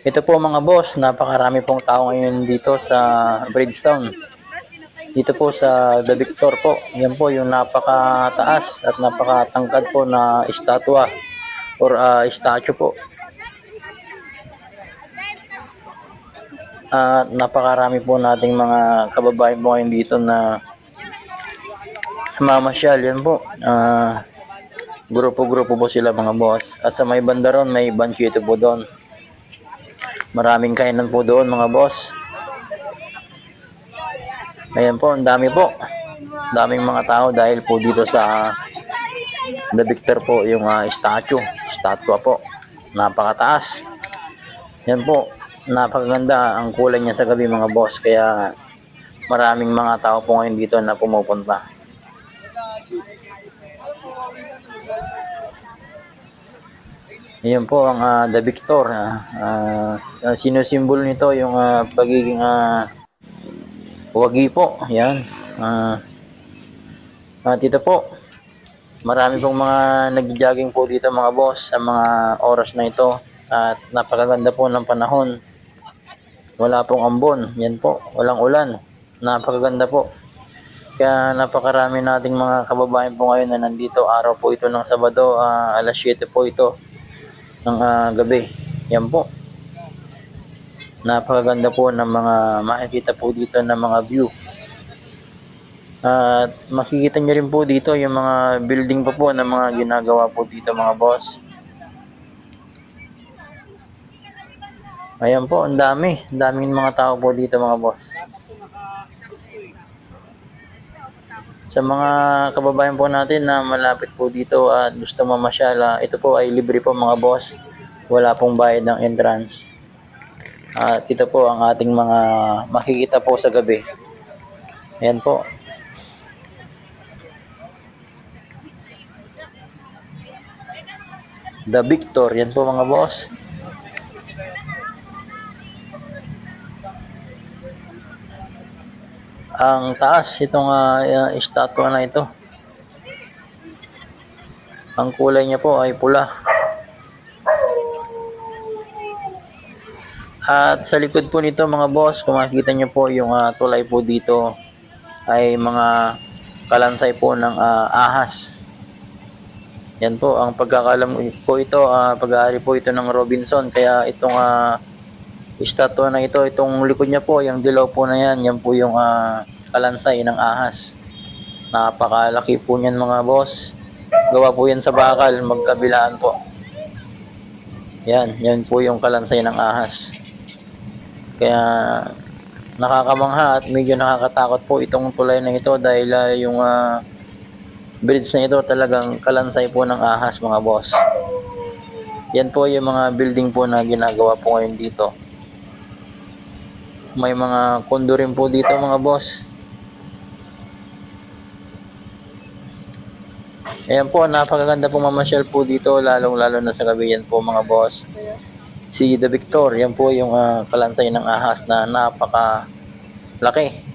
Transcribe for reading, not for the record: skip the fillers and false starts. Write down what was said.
Ito po mga boss, napakarami pong tao ngayon dito sa Bridgetown. Dito po sa The Victor po. Yan po yung napakataas at napakatangkad po na estatwa or statue po. At napakarami po nating mga kababayan po ngayon dito na mamasyal. Yan po. Grupo-grupo po sila mga boss. At sa may banda ron, may banchito po doon. Maraming kainan po doon mga boss. Ayan po, ang dami po. Daming mga tao dahil po dito sa The Victor po yung statua po. Napakataas. Yan po, napakaganda ang kulay niya sa gabi mga boss. Kaya maraming mga tao po ngayon dito na pumupunta. Ayan po ang The Victor. Sinusimbolo nito yung pagiging wagi po. Ayan. Dito po, marami pong mga nag-jogging po dito mga boss sa mga oras na ito. At napakaganda po ng panahon. Wala pong ambon. Yan po, walang ulan. Napakaganda po. Kaya napakarami nating mga kababayan po ngayon na nandito. Araw po ito ng Sabado, alas 7 po ito ng gabi. Yan po. Napakaganda po ng mga makikita po dito ng mga view. At makikita nyo rin po dito yung mga building pa po na mga ginagawa po dito mga boss. Ayan po, ang daming mga tao po dito mga boss. Sa mga kababayan po natin na malapit po dito at gusto mamasyal, ito po ay libre po mga boss. Wala pong bayad ng entrance. At ito po ang ating mga makikita po sa gabi. Ayan po. The Victor, yan po mga boss. Ang taas itong estatwa na ito. Ang kulay niya po ay pula. At sa likod po nito mga boss, kung makikita nyo po yung tulay po dito ay mga kalansay po ng ahas. Yan po, ang pagkakalam po ito, pag-aari po ito ng Robinson. Kaya itong estatwa na ito, itong likod niya po, yung dilaw po na yan, yan po yung kalansay ng ahas. Napakalaki po niyan mga boss. Gawa po yan sa bakal, magkabilaan po. Yan po yung kalansay ng ahas. Kaya nakakamangha at medyo nakakatakot po itong tulay na ito dahil yung bridge na ito talagang kalansay po ng ahas mga boss. Yan po yung mga building po na ginagawa po ngayon dito. May mga kondo rin po dito mga boss. Ayan po, napakaganda po mamasyal po dito lalong-lalo na sa gabi. Yan po mga boss. Si The Victor, yan po yung kalansay ng ahas na napakalaki.